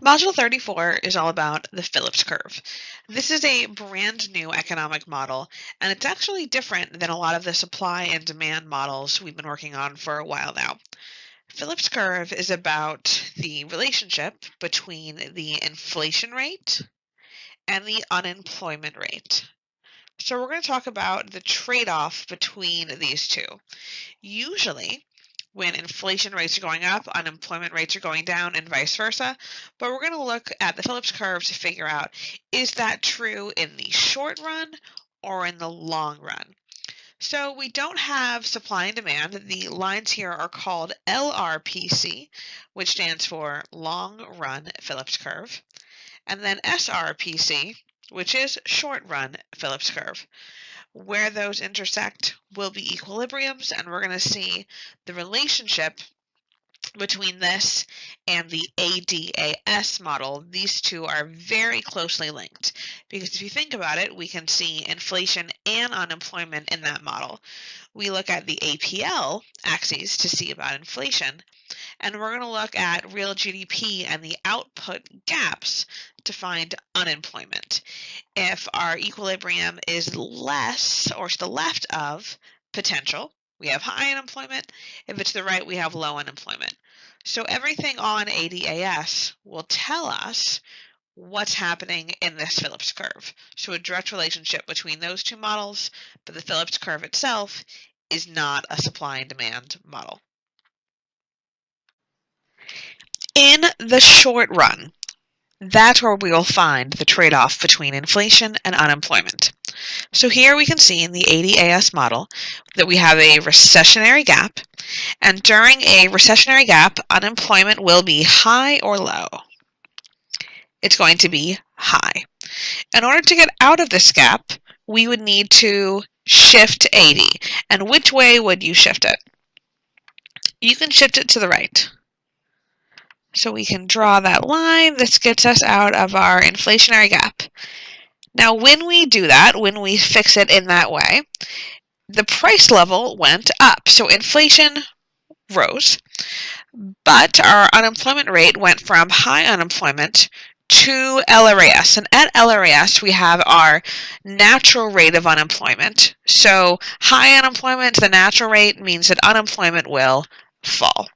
Module 34 is all about the Phillips curve. This is a brand new economic model, and it's actually different than a lot of the supply and demand models we've been working on for a while now. Phillips curve is about the relationship between the inflation rate and the unemployment rate. So we're going to talk about the trade-off between these two. Usually, when inflation rates are going up, unemployment rates are going down, and vice versa. But we're going to look at the Phillips curve to figure out, is that true in the short run or in the long run? So we don't have supply and demand. The lines here are called LRPC, which stands for long run Phillips curve, and then SRPC, which is short run Phillips curve. Where those intersect will be equilibriums, and we're going to see the relationship between this and the ADAS model. These two are very closely linked because if you think about it, we can see inflation and unemployment in that model. We look at the APL axes to see about inflation, and we're going to look at real GDP and the output gaps to find unemployment. If our equilibrium is less or to the left of potential, we have high unemployment. If it's to the right, we have low unemployment. So everything on ADAS will tell us what's happening in this Phillips curve. So a direct relationship between those two models, but the Phillips curve itself is not a supply and demand model. In the short run, that's where we will find the trade-off between inflation and unemployment. So here we can see in the ADAS model that we have a recessionary gap, and during a recessionary gap, unemployment will be high or low. It's going to be high. In order to get out of this gap, we would need to shift AD. And which way would you shift it? You can shift it to the right. So we can draw that line. This gets us out of our inflationary gap. Now, when we do that, when we fix it in that way, the price level went up. So inflation rose, but our unemployment rate went from high unemployment to LRAS. And at LRAS, we have our natural rate of unemployment. So high unemployment, the natural rate, means that unemployment will fall.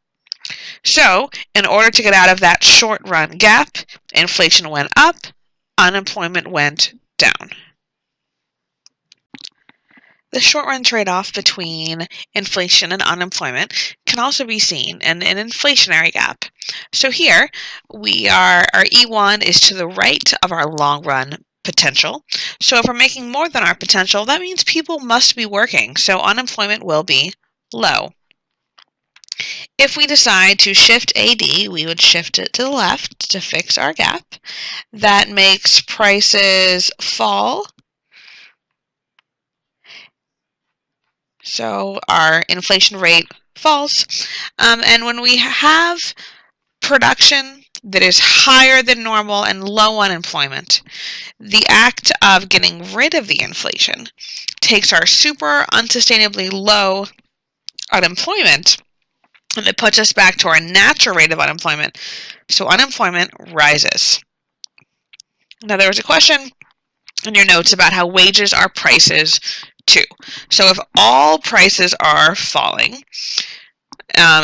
So, in order to get out of that short-run gap, inflation went up, unemployment went down. The short-run trade-off between inflation and unemployment can also be seen in an inflationary gap. So here, our E1 is to the right of our long-run potential. So if we're making more than our potential, that means people must be working, so unemployment will be low. If we decide to shift AD, we would shift it to the left to fix our gap. That makes prices fall. So our inflation rate falls. And when we have production that is higher than normal and low unemployment, the act of getting rid of the inflation takes our super unsustainably low unemployment and it puts us back to our natural rate of unemployment, so unemployment rises. Now there was a question in your notes about how wages are prices too. So if all prices are falling,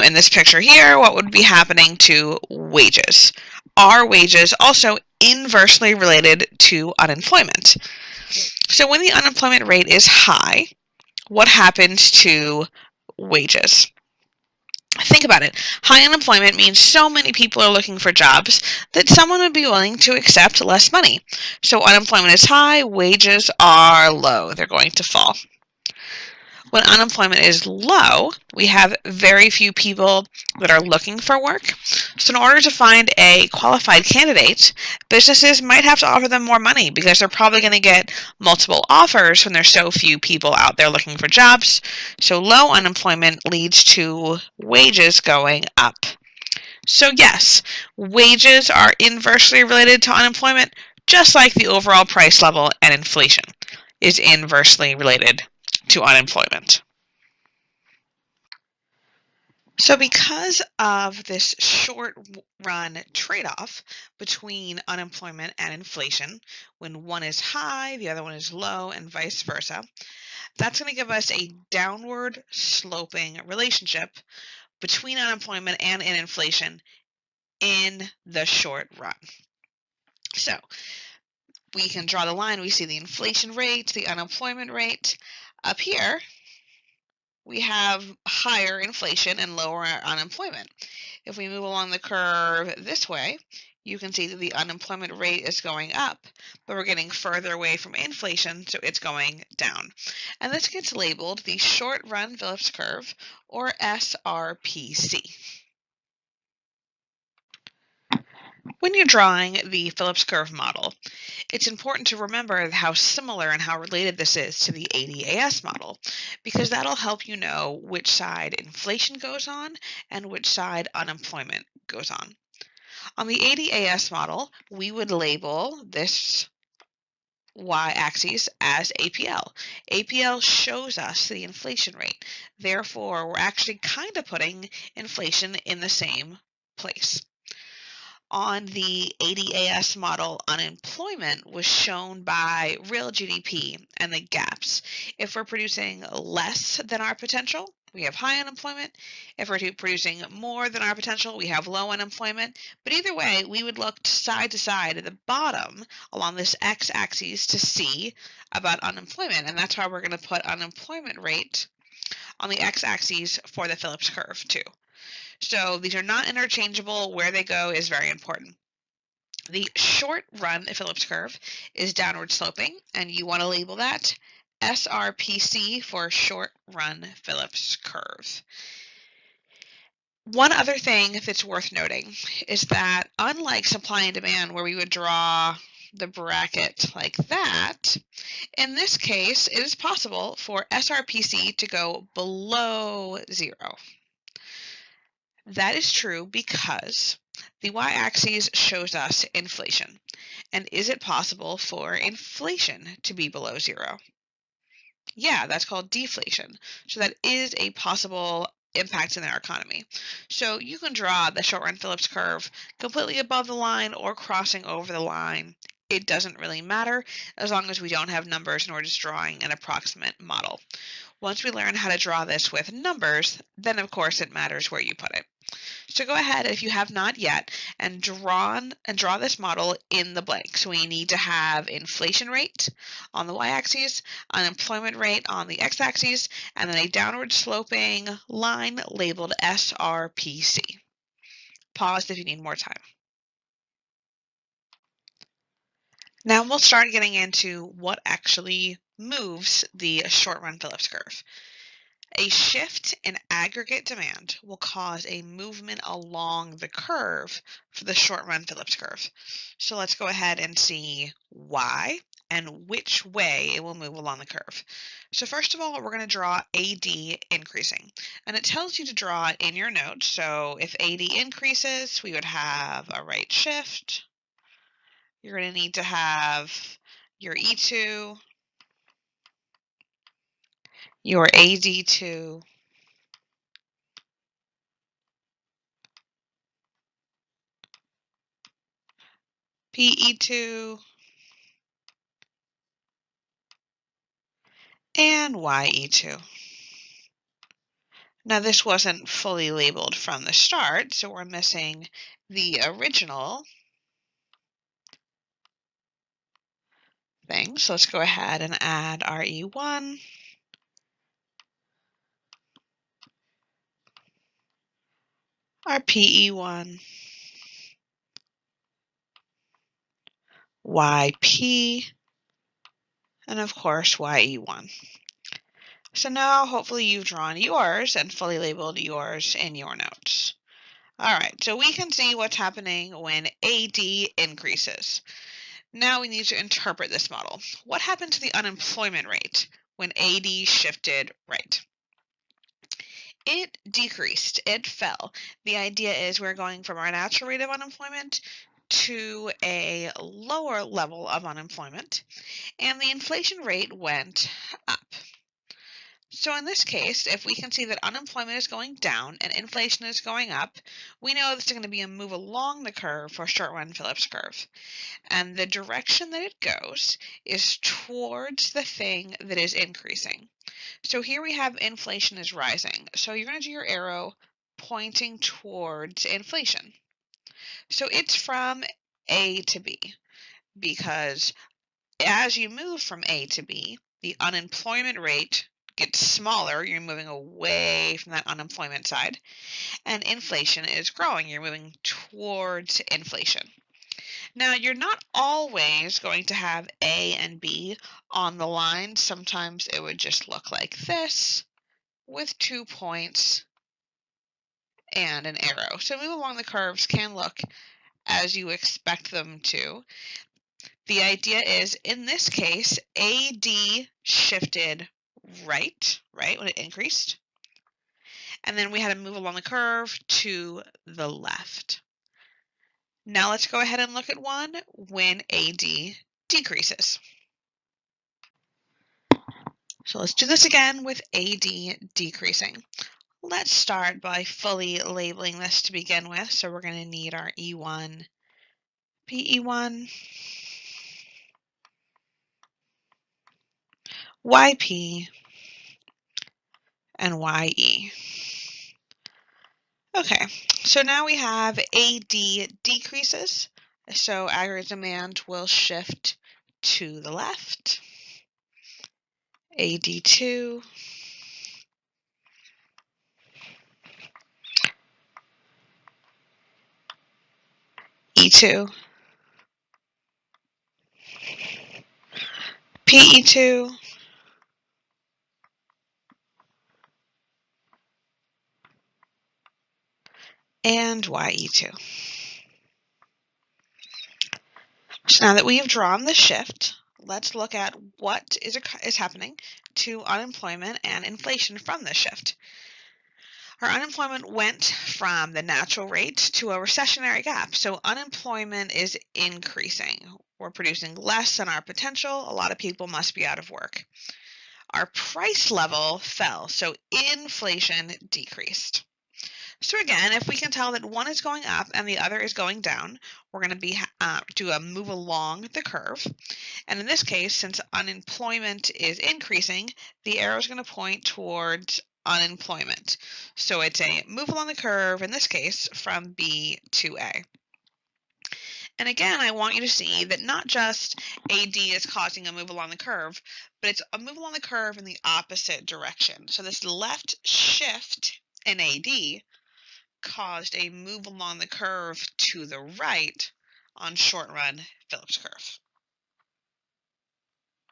in this picture here, what would be happening to wages? Are wages also inversely related to unemployment? So when the unemployment rate is high, what happens to wages? Think about it. High unemployment means so many people are looking for jobs that someone would be willing to accept less money. So unemployment is high, wages are low. They're going to fall. When unemployment is low, we have very few people that are looking for work. So in order to find a qualified candidate, businesses might have to offer them more money because they're probably going to get multiple offers when there's so few people out there looking for jobs. So low unemployment leads to wages going up. So yes, wages are inversely related to unemployment, just like the overall price level and inflation is inversely related to unemployment. So because of this short run trade-off between unemployment and inflation, when one is high, the other one is low, and vice versa, that's going to give us a downward sloping relationship between unemployment and in inflation in the short run. So we can draw the line. We see the inflation rate, the unemployment rate. Up here, we have higher inflation and lower unemployment. If we move along the curve this way, you can see that the unemployment rate is going up, but we're getting further away from inflation, so it's going down. And this gets labeled the short-run Phillips curve, or SRPC. When you're drawing the Phillips curve model, it's important to remember how similar and how related this is to the ADAS model, because that'll help you know which side inflation goes on and which side unemployment goes on. On the ADAS model, we would label this y-axis as APL. APL shows us the inflation rate. Therefore, we're actually kind of putting inflation in the same place. On the ADAS model, unemployment was shown by real GDP and the gaps. If we're producing less than our potential, we have high unemployment. If we're producing more than our potential, we have low unemployment. But either way, we would look side to side at the bottom along this x-axis to see about unemployment. And that's why we're going to put unemployment rate on the x-axis for the Phillips curve too. So these are not interchangeable. Where they go is very important. The short run Phillips curve is downward sloping, and you want to label that SRPC for short run Phillips curve. One other thing that's worth noting is that unlike supply and demand, where we would draw the bracket like that, in this case, it is possible for SRPC to go below zero. That is true because the y-axis shows us inflation. And is it possible for inflation to be below zero? Yeah, that's called deflation. So that is a possible impact in our economy. So you can draw the short-run Phillips curve completely above the line or crossing over the line. It doesn't really matter as long as we don't have numbers and we're just drawing an approximate model. Once we learn how to draw this with numbers, then of course it matters where you put it. So go ahead, if you have not yet, and draw this model in the blank. So we need to have inflation rate on the y-axis, unemployment rate on the x-axis, and then a downward sloping line labeled SRPC. Pause if you need more time. Now we'll start getting into what actually moves the short-run Phillips curve. A shift in aggregate demand will cause a movement along the curve for the short-run Phillips curve. So let's go ahead and see why and which way it will move along the curve. So first of all, we're going to draw AD increasing. And it tells you to draw it in your notes. So if AD increases, we would have a right shift. You're going to need to have your E2, your AD2, PE2, and YE2. Now this wasn't fully labeled from the start, so we're missing the original thing. So let's go ahead and add RE1, our PE1, YP, and of course YE1. So now hopefully you've drawn yours and fully labeled yours in your notes. All right, so we can see what's happening when AD increases. Now we need to interpret this model. What happened to the unemployment rate when AD shifted right? It decreased, it fell. The idea is we're going from our natural rate of unemployment to a lower level of unemployment, and the inflation rate went up. So in this case, if we can see that unemployment is going down and inflation is going up, we know this is going to be a move along the curve for short-run Phillips curve. And the direction that it goes is towards the thing that is increasing. So here we have inflation is rising. So you're going to do your arrow pointing towards inflation. So it's from A to B, because as you move from A to B, the unemployment rate gets smaller. You're moving away from that unemployment side, and inflation is growing. You're moving towards inflation. Now, you're not always going to have A and B on the line. Sometimes it would just look like this with 2 points and an arrow. So move along the curves can look as you expect them to. The idea is, in this case, AD shifted right, when it increased. And then we had to move along the curve to the left. Now let's go ahead and look at one when AD decreases. So let's do this again with AD decreasing. Let's start by fully labeling this to begin with. So we're going to need our E1, PE1, YP, and YE. Okay, so now we have AD decreases. So aggregate demand will shift to the left. AD2, E2, PE2, and YE2. So now that we have drawn the shift, let's look at what is happening to unemployment and inflation from this shift. Our unemployment went from the natural rate to a recessionary gap. So unemployment is increasing. We're producing less than our potential. A lot of people must be out of work. Our price level fell, so inflation decreased. So again, if we can tell that one is going up and the other is going down, we're going to do a move along the curve. And in this case, since unemployment is increasing, the arrow is going to point towards unemployment. So it's a move along the curve, in this case, from B to A. And again, I want you to see that not just AD is causing a move along the curve, but it's a move along the curve in the opposite direction. So this left shift in AD caused a move along the curve to the right on short-run Phillips curve.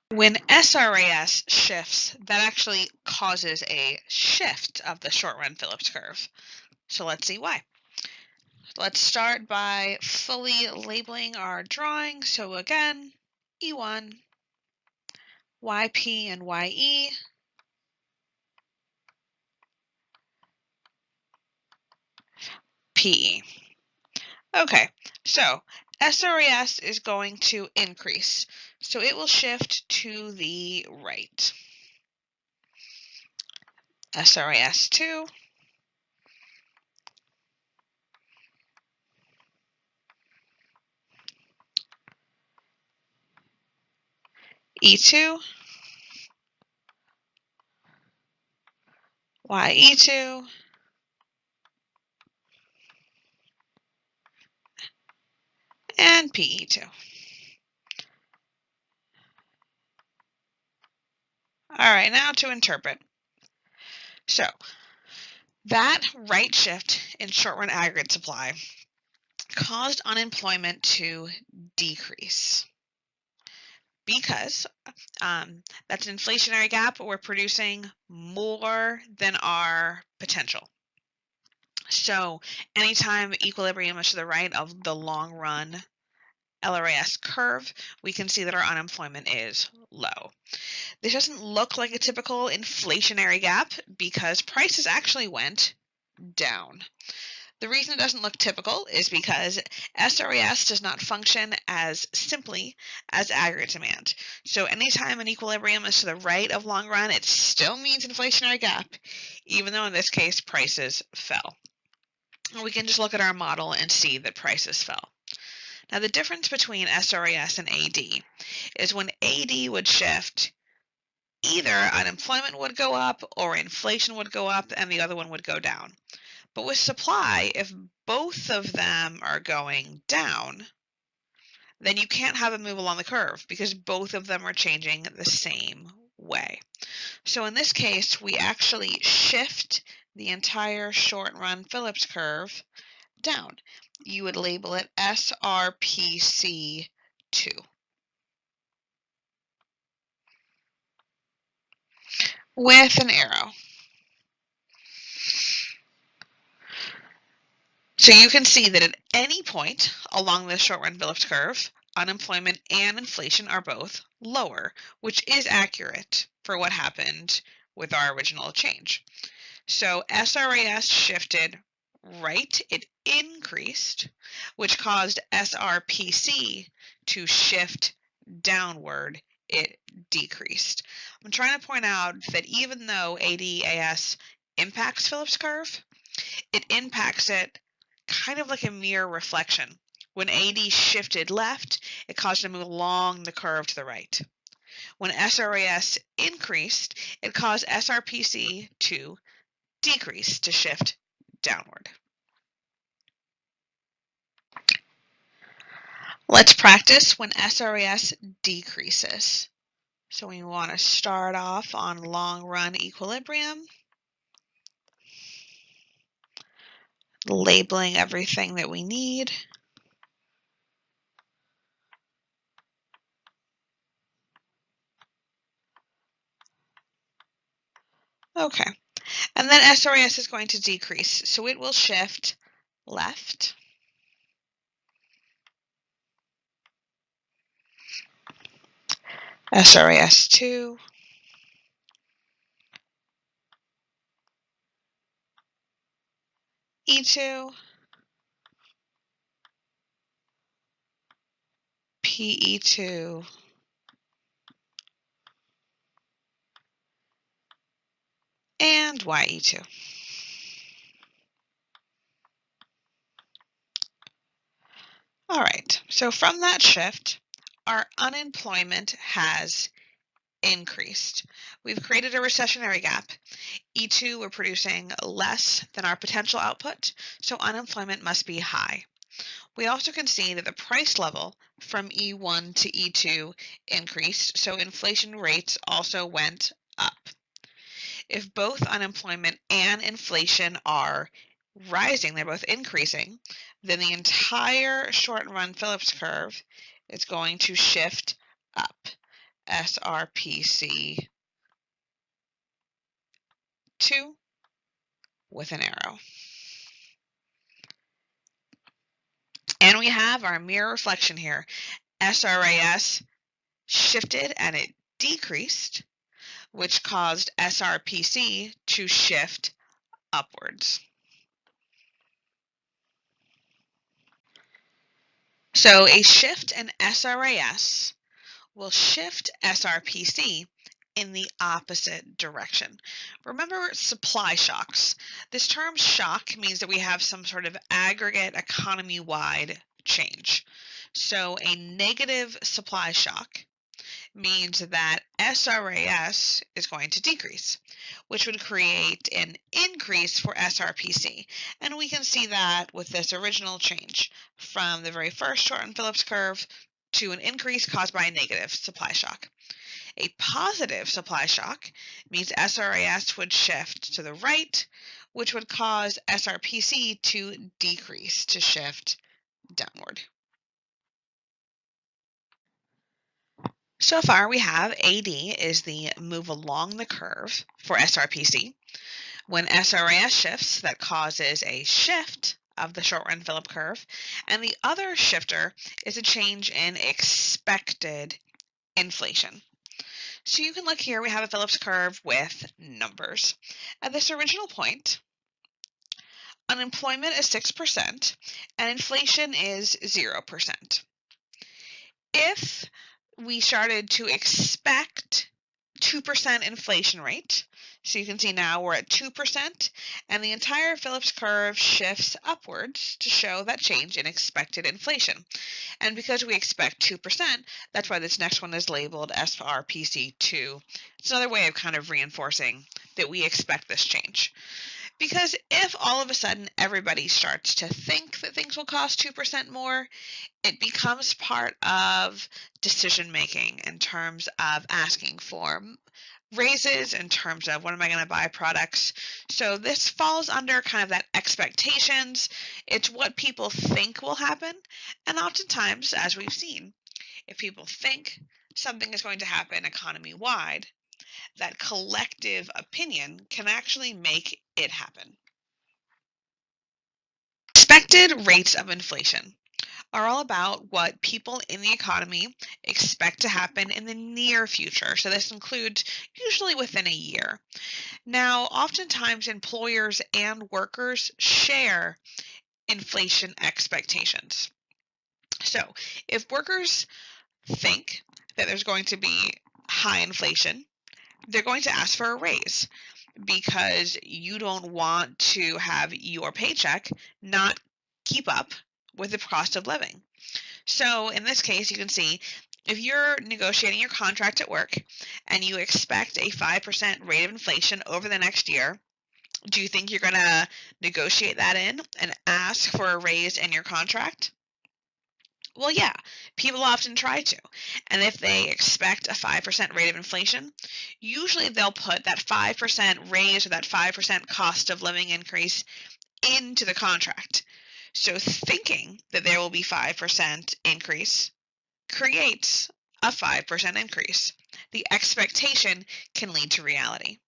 When SRAS shifts, that actually causes a shift of the short-run Phillips curve. So let's see why. Let's start by fully labeling our drawing. So again, E1, YP, and YE. PE. Okay, so SRAS is going to increase. So it will shift to the right. SRAS2. E2. YE2. And PE2. All right, now to interpret. So that right shift in short-run aggregate supply caused unemployment to decrease because that's an inflationary gap. We're producing more than our potential. So anytime equilibrium is to the right of the long run LRAS curve, we can see that our unemployment is low. This doesn't look like a typical inflationary gap because prices actually went down. The reason it doesn't look typical is because SRAS does not function as simply as aggregate demand. So anytime an equilibrium is to the right of long run, it still means inflationary gap, even though in this case prices fell. We can just look at our model and see that prices fell. Now the difference between SRAS and AD is when AD would shift, either unemployment would go up or inflation would go up and the other one would go down. But with supply, if both of them are going down, then you can't have a move along the curve because both of them are changing the same way. So in this case, we actually shift the entire short run Phillips curve down. You would label it SRPC2. With an arrow. So you can see that at any point along the short run Phillips curve, unemployment and inflation are both lower, which is accurate for what happened with our original change. So SRAS shifted right, it increased, which caused SRPC to shift downward, it decreased. I'm trying to point out that even though ADAS impacts Phillips curve, it impacts it kind of like a mirror reflection. When AD shifted left, it caused it to move along the curve to the right. When SRAS increased, it caused SRPC to decrease, to shift downward. Let's practice when SRAS decreases. So we want to start off on long run equilibrium, labeling everything that we need. Okay, and then SRAS is going to decrease, so it will shift left, SRAS2, E2, PE2, and YE2. All right, so from that shift, our unemployment has increased. We've created a recessionary gap. E2, we're producing less than our potential output, so unemployment must be high. We also can see that the price level from E1 to E2 increased, so inflation rates also went up. If both unemployment and inflation are rising, they're both increasing, then the entire short run Phillips curve is going to shift up. SRPC 2 with an arrow. And we have our mirror reflection here. SRAS shifted and it decreased, which caused SRPC to shift upwards. So a shift in SRAS will shift SRPC in the opposite direction. Remember supply shocks. This term shock means that we have some sort of aggregate economy-wide change. So a negative supply shock means that SRAS is going to decrease, which would create an increase for SRPC. And we can see that with this original change from the very first shortened Phillips curve to an increase caused by a negative supply shock. A positive supply shock means SRAS would shift to the right, which would cause SRPC to decrease, to shift downward. So far we have AD is the move along the curve for SRPC. When SRAS shifts, that causes a shift of the short run Phillips curve, and the other shifter is a change in expected inflation. So you can look here, we have a Phillips curve with numbers. At this original point, Unemployment is 6% and inflation is 0%. If we started to expect 2% inflation rate, so you can see now we're at 2%, and the entire Phillips curve shifts upwards to show that change in expected inflation. And because we expect 2%, that's why this next one is labeled SRPC2. It's another way of kind of reinforcing that we expect this change. Because if all of a sudden everybody starts to think that things will cost 2% more, it becomes part of decision making in terms of asking for raises, in terms of when am I going to buy products. So this falls under kind of that expectations. It's what people think will happen. And oftentimes, as we've seen, if people think something is going to happen economy wide, that collective opinion can actually make it happen. Expected rates of inflation are all about what people in the economy expect to happen in the near future. So this includes usually within a year. Now, oftentimes employers and workers share inflation expectations. So if workers think that there's going to be high inflation, they're going to ask for a raise because you don't want to have your paycheck not keep up with the cost of living. So in this case, you can see if you're negotiating your contract at work and you expect a 5% rate of inflation over the next year, do you think you're going to negotiate that in and ask for a raise in your contract? Well, yeah, people often try to. And if they expect a 5% rate of inflation, usually they'll put that 5% raise or that 5% cost of living increase into the contract. So thinking that there will be 5% increase creates a 5% increase. The expectation can lead to reality.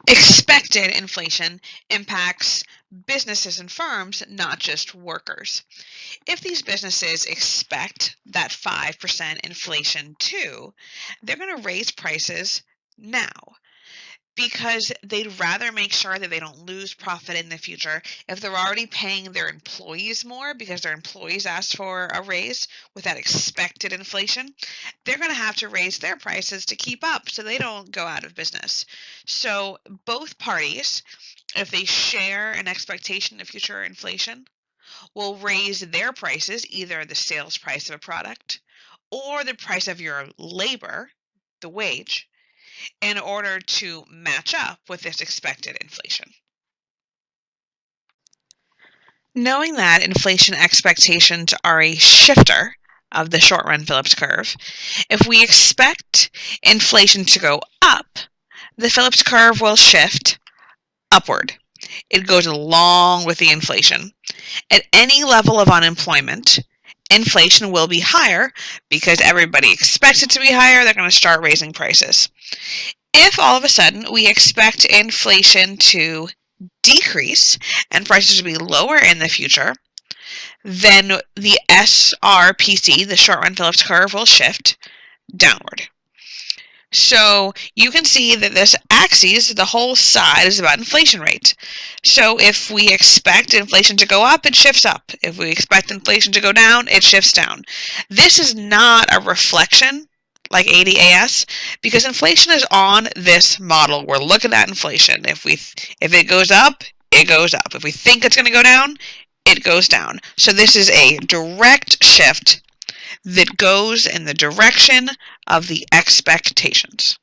Expected inflation impacts businesses and firms, not just workers. If these businesses expect that 5% inflation too, they're going to raise prices now because they'd rather make sure that they don't lose profit in the future. If they're already paying their employees more because their employees asked for a raise with that expected inflation, they're going to have to raise their prices to keep up so they don't go out of business. So both parties, if they share an expectation of future inflation, will raise their prices, either the sales price of a product or the price of your labor, the wage, in order to match up with this expected inflation. Knowing that inflation expectations are a shifter of the short-run Phillips curve, if we expect inflation to go up, the Phillips curve will shift upward. It goes along with the inflation. At any level of unemployment, inflation will be higher because everybody expects it to be higher. They're going to start raising prices. If all of a sudden we expect inflation to decrease and prices to be lower in the future, then the SRPC, the short-run Phillips curve, will shift downward. So you can see that this axis, the whole side, is about inflation rate. So if we expect inflation to go up, it shifts up. If we expect inflation to go down, it shifts down. This is not a reflection like ADAS because inflation is on this model. We're looking at inflation. If it goes up, it goes up. If we think it's going to go down, it goes down. So this is a direct shift that goes in the direction of the expectations.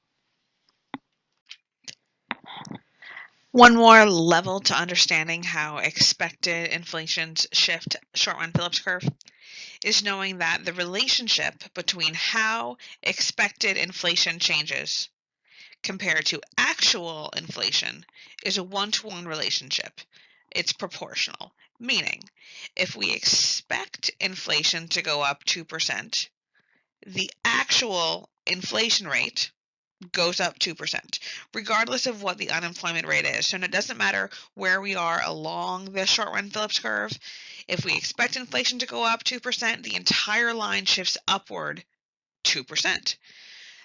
One more level to understanding how expected inflations shift short-run Phillips curve is knowing that the relationship between how expected inflation changes compared to actual inflation is a one-to-one relationship. It's proportional, meaning if we expect inflation to go up 2%, the actual inflation rate goes up 2%, regardless of what the unemployment rate is. So it doesn't matter where we are along the short-run Phillips curve. If we expect inflation to go up 2%, the entire line shifts upward 2%.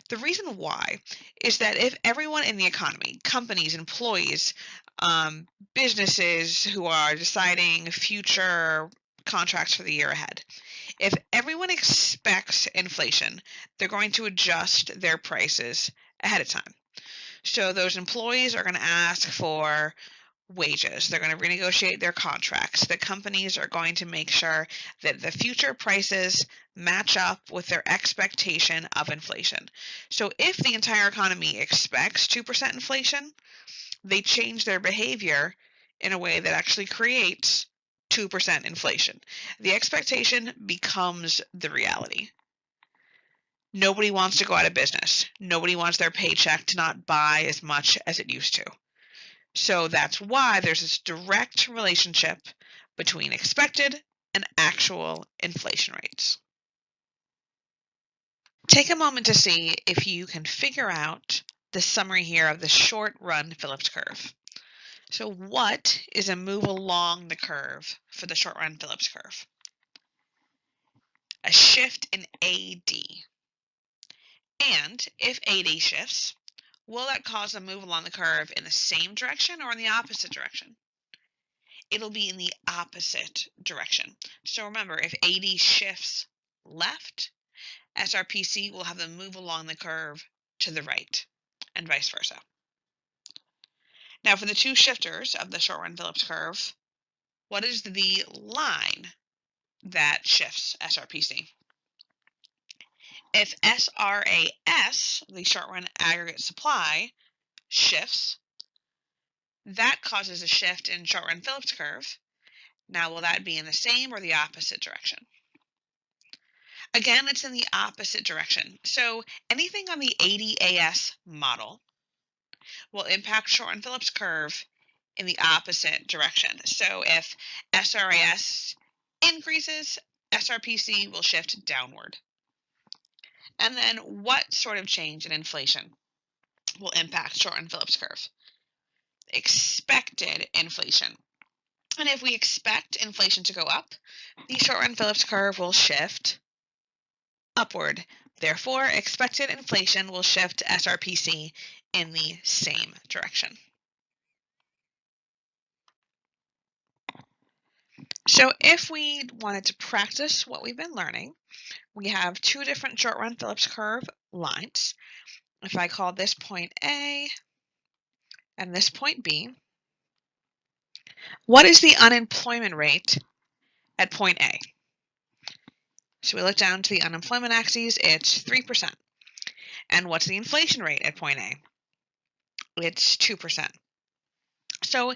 The reason why is that if everyone in the economy, companies, employees, businesses who are deciding future contracts for the year ahead. If everyone expects inflation, they're going to adjust their prices ahead of time. So those employees are going to ask for wages. They're going to renegotiate their contracts. The companies are going to make sure that the future prices match up with their expectation of inflation. So if the entire economy expects 2% inflation, they change their behavior in a way that actually creates 2% inflation. The expectation becomes the reality. Nobody wants to go out of business. Nobody wants their paycheck to not buy as much as it used to. So that's why there's this direct relationship between expected and actual inflation rates. Take a moment to see if you can figure out the summary here of the short-run Phillips curve. So what is a move along the curve for the short-run Phillips curve? A shift in AD. And if AD shifts, will that cause a move along the curve in the same direction or in the opposite direction? It'll be in the opposite direction. So remember, if AD shifts left, SRPC will have them move along the curve to the right, and vice versa. Now for the two shifters of the short-run Phillips curve, what is the line that shifts SRPC? If SRAS, the short-run aggregate supply, shifts, that causes a shift in short-run Phillips curve. Now, will that be in the same or the opposite direction? Again, it's in the opposite direction. So anything on the ADAS model will impact short-run Phillips curve in the opposite direction. So if SRAS increases, SRPC will shift downward. And then what sort of change in inflation will impact short-run Phillips curve? Expected inflation. And if we expect inflation to go up, the short-run Phillips curve will shift upward. Therefore, expected inflation will shift SRPC in the same direction. So if we wanted to practice what we've been learning, we have two different short-run Phillips curve lines. If I call this point A and this point B, what is the unemployment rate at point A? So we look down to the unemployment axis, it's 3%. And what's the inflation rate at point A? It's 2%. So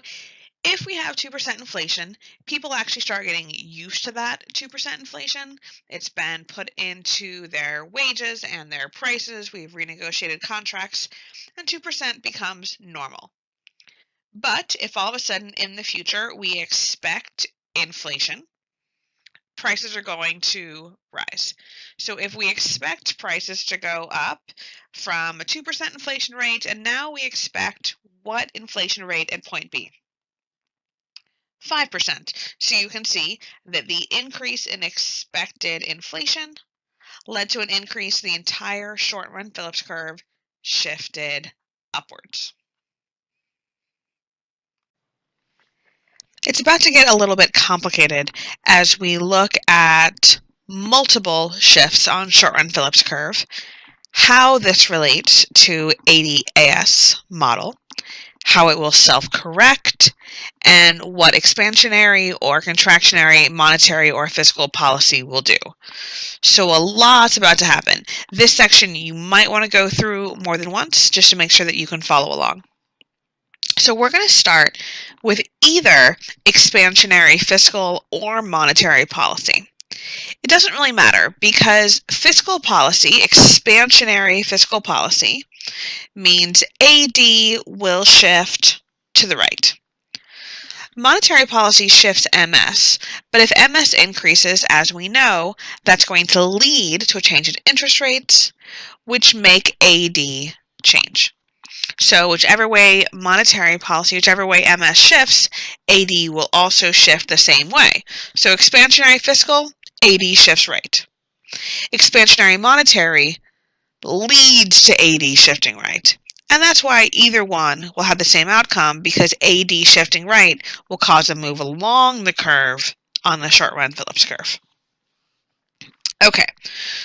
if we have 2% inflation, people actually start getting used to that 2% inflation. It's been put into their wages and their prices. We've renegotiated contracts, and 2% becomes normal. But if all of a sudden in the future we expect inflation, prices are going to rise. So if we expect prices to go up from a 2% inflation rate, and now we expect what inflation rate at point B? 5%. So you can see that the increase in expected inflation led to an increase in the entire short-run Phillips curve shifted upwards. It's about to get a little bit complicated as we look at multiple shifts on short-run Phillips curve, how this relates to ADAS model, how it will self-correct, and what expansionary or contractionary monetary or fiscal policy will do. So a lot's about to happen. This section you might want to go through more than once just to make sure that you can follow along. So we're going to start with either expansionary fiscal or monetary policy. It doesn't really matter because fiscal policy, expansionary fiscal policy, means AD will shift to the right. Monetary policy shifts MS, but if MS increases, as we know, that's going to lead to a change in interest rates, which make AD change. So whichever way monetary policy, whichever way MS shifts, AD will also shift the same way. So expansionary fiscal, AD shifts right. Expansionary monetary leads to AD shifting right. And that's why either one will have the same outcome, because AD shifting right will cause a move along the curve on the short run Phillips curve. Okay,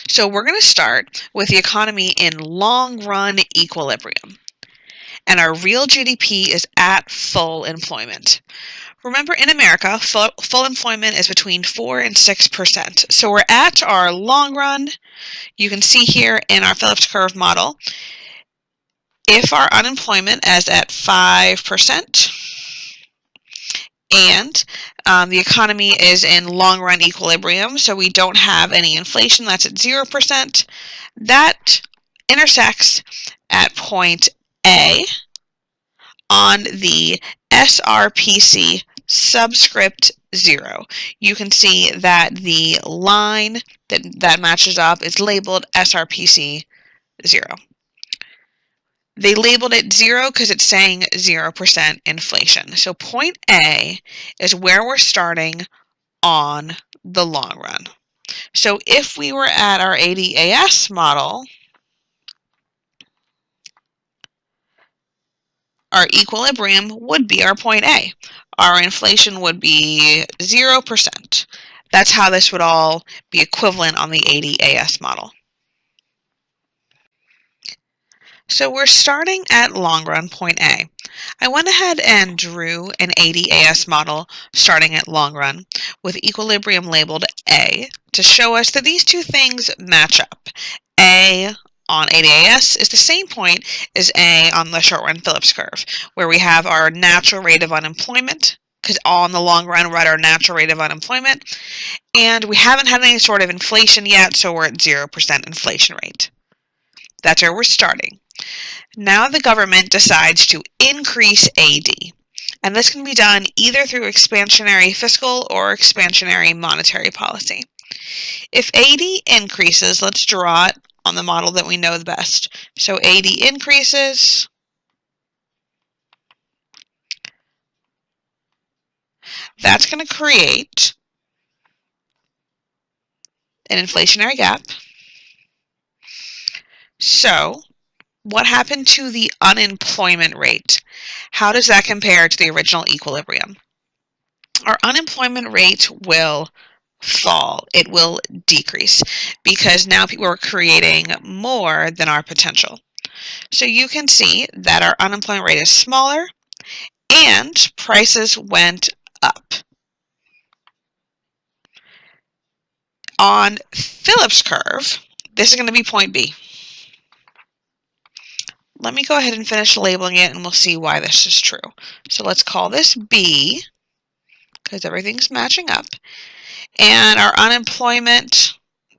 so we're going to start with the economy in long run equilibrium. And our real GDP is at full employment. Remember, in America, full employment is between 4 and 6%. So we're at our long run. You can see here in our Phillips curve model, if our unemployment is at 5% and the economy is in long run equilibrium, so we don't have any inflation, that's at 0%, that intersects at point A on the SRPC subscript 0. You can see that the line that matches up is labeled SRPC 0. They labeled it 0 because it's saying 0% inflation. So point A is where we're starting on the long run. So if we were at our ADAS model, our equilibrium would be our point A. Our inflation would be 0%. That's how this would all be equivalent on the ADAS model. So we're starting at long run point A. I went ahead and drew an ADAS model starting at long run with equilibrium labeled A to show us that these two things match up. A on ADAS is the same point as A on the short run Phillips curve, where we have our natural rate of unemployment, because on the long run we're at our natural rate of unemployment, and we haven't had any sort of inflation yet, so we're at 0% inflation rate. That's where we're starting. Now the government decides to increase AD, and this can be done either through expansionary fiscal or expansionary monetary policy. If AD increases, let's draw it on the model that we know the best. So AD increases, that's going to create an inflationary gap. So what happened to the unemployment rate? How does that compare to the original equilibrium? Our unemployment rate will fall. It will decrease because now people are creating more than our potential. So you can see that our unemployment rate is smaller and prices went up. On Phillips curve, this is going to be point B. Let me go ahead and finish labeling it and we'll see why this is true. So let's call this B because everything's matching up. And our unemployment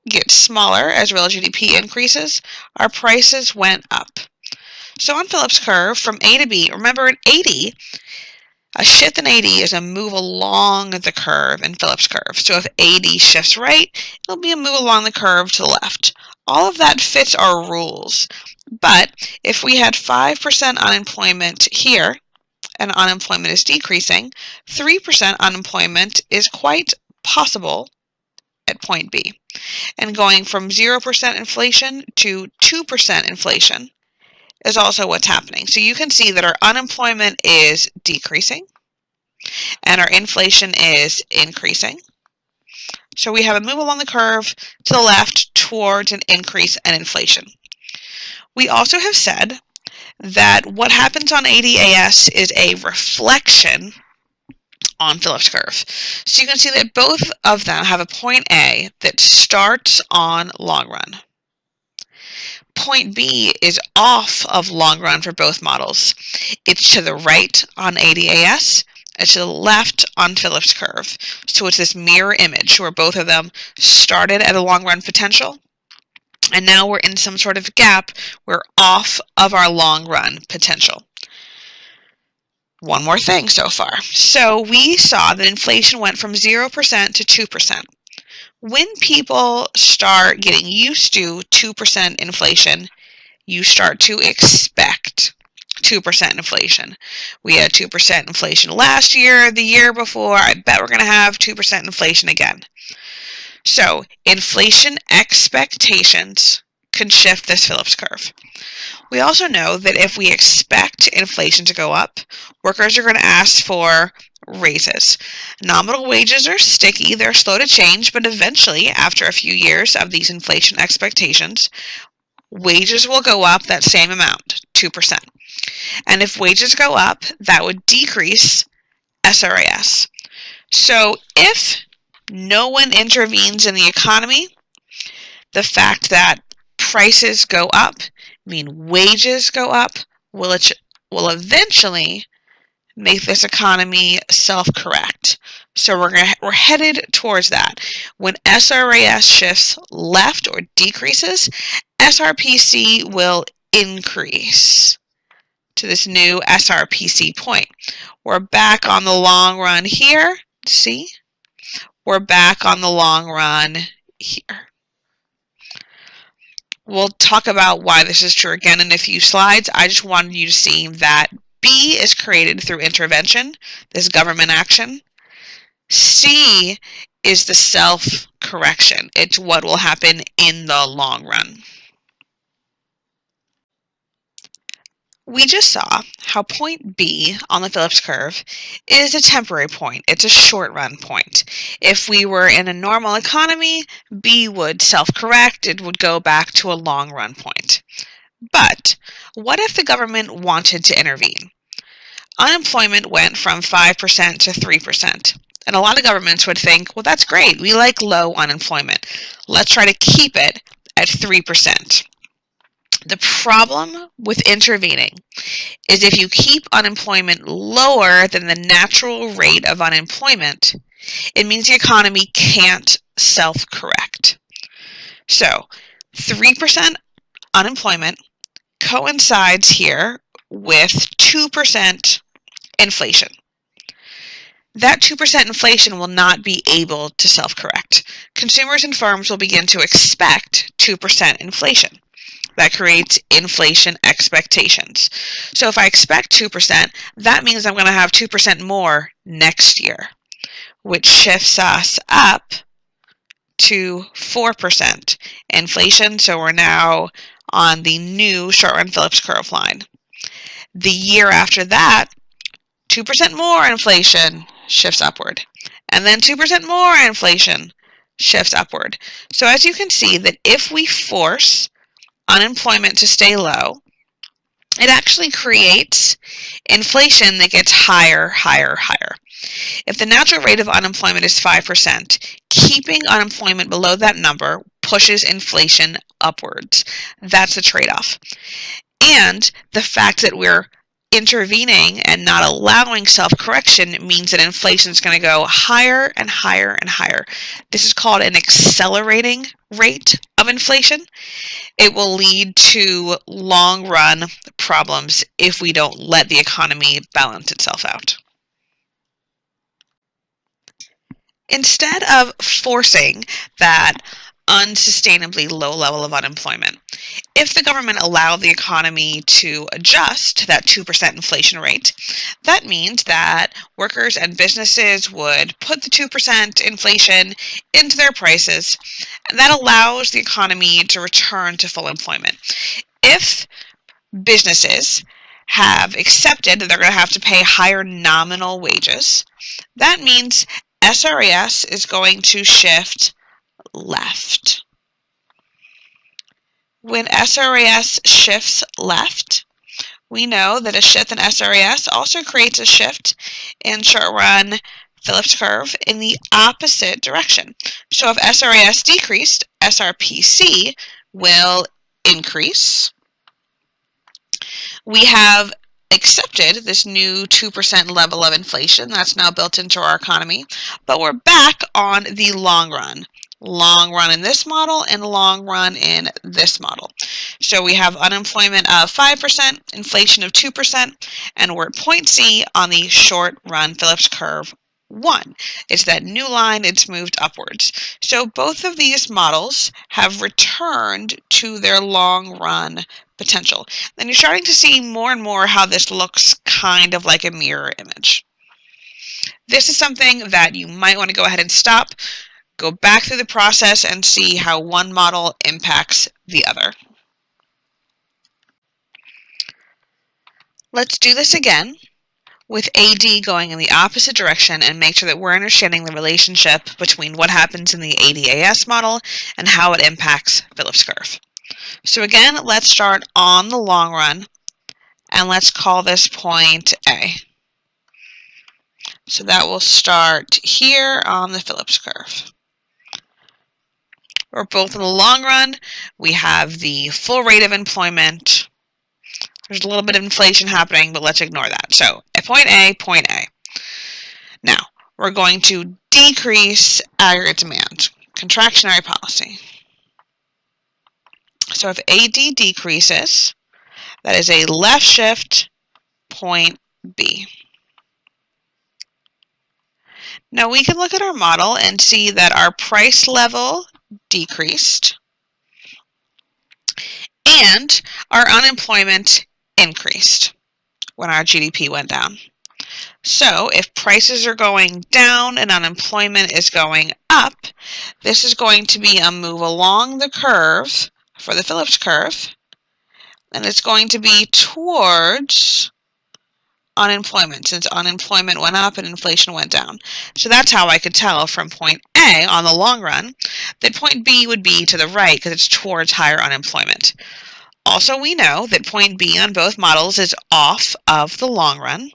gets smaller as real GDP increases. Our prices went up. So on Phillips curve, from A to B, remember at 80, a shift in AD is a move along the curve in Phillips curve. So if AD shifts right, it'll be a move along the curve to the left. All of that fits our rules. But if we had 5% unemployment here, and unemployment is decreasing, 3% unemployment is quite possible at point B. And going from 0% inflation to 2% inflation is also what's happening. So you can see that our unemployment is decreasing and our inflation is increasing. So we have a move along the curve to the left towards an increase in inflation. We also have said that what happens on ADAS is a reflection on Phillips curve. So you can see that both of them have a point A that starts on long run. Point B is off of long run for both models. It's to the right on ADAS and to the left on Phillips curve. So it's this mirror image where both of them started at a long run potential, and now we're in some sort of gap. We're off of our long run potential. One more thing so far. So we saw that inflation went from 0% to 2%. When people start getting used to 2% inflation, you start to expect 2% inflation. We had 2% inflation last year, the year before. I bet we're going to have 2% inflation again. So inflation expectations can shift this Phillips curve. We also know that if we expect inflation to go up, workers are going to ask for raises. Nominal wages are sticky, they're slow to change, but eventually, after a few years of these inflation expectations, wages will go up that same amount, 2%. And if wages go up, that would decrease SRAS. So if no one intervenes in the economy, the fact that prices go up, mean wages go up, will eventually make this economy self-correct. So we're headed towards that. When SRAS shifts left or decreases, SRPC will increase to this new SRPC point. We're back on the long run here. See? We're back on the long run here. We'll talk about why this is true again in a few slides. I just wanted you to see that B is created through intervention, this government action. C is the self-correction. It's what will happen in the long run. We just saw how point B on the Phillips curve is a temporary point. It's a short-run point. If we were in a normal economy, B would self-correct. It would go back to a long-run point. But what if the government wanted to intervene? Unemployment went from 5% to 3%. And a lot of governments would think, well, that's great. We like low unemployment. Let's try to keep it at 3%. The problem with intervening is if you keep unemployment lower than the natural rate of unemployment, it means the economy can't self-correct. So 3% unemployment coincides here with 2% inflation. That 2% inflation will not be able to self-correct. Consumers and firms will begin to expect 2% inflation. That creates inflation expectations. So if I expect 2%, that means I'm going to have 2% more next year, which shifts us up to 4% inflation. So we're now on the new short-run Phillips curve line. The year after that, 2% more inflation shifts upward. And then 2% more inflation shifts upward. So as you can see that if we force unemployment to stay low, it actually creates inflation that gets higher, higher, higher. If the natural rate of unemployment is 5%, keeping unemployment below that number pushes inflation upwards. That's the trade-off. And the fact that we're intervening and not allowing self-correction means that inflation is going to go higher and higher and higher. This is called an accelerating rate of inflation. It will lead to long-run problems if we don't let the economy balance itself out. Instead of forcing that unsustainably low level of unemployment, if the government allowed the economy to adjust to that 2% inflation rate, that means that workers and businesses would put the 2% inflation into their prices, and that allows the economy to return to full employment. If businesses have accepted that they're going to have to pay higher nominal wages, that means SRAS is going to shift left. When SRAS shifts left, we know that a shift in SRAS also creates a shift in short-run Phillips curve in the opposite direction. So if SRAS decreased, SRPC will increase. We have accepted this new 2% level of inflation that's now built into our economy, but we're back on the long run. Long run in this model and long run in this model. So we have unemployment of 5%, inflation of 2%, and we're at point C on the short run Phillips curve 1. It's that new line, it's moved upwards. So both of these models have returned to their long run potential. Then you're starting to see more and more how this looks kind of like a mirror image. This is something that you might want to go ahead and stop, go back through the process and see how one model impacts the other. Let's do this again with AD going in the opposite direction and make sure that we're understanding the relationship between what happens in the ADAS model and how it impacts Phillips curve. So again, let's start on the long run, and let's call this point A. So that will start here on the Phillips curve. We're both in the long run. We have the full rate of employment. There's a little bit of inflation happening, but let's ignore that. So at point A, point A. Now, we're going to decrease aggregate demand, contractionary policy. So if AD decreases, that is a left shift point B. Now we can look at our model and see that our price level decreased and our unemployment increased when our GDP went down. So if prices are going down and unemployment is going up, this is going to be a move along the curve for the Phillips curve, and it's going to be towards unemployment, since unemployment went up and inflation went down. So that's how I could tell from point A on the long run that point B would be to the right because it's towards higher unemployment. Also, we know that point B on both models is off of the long run,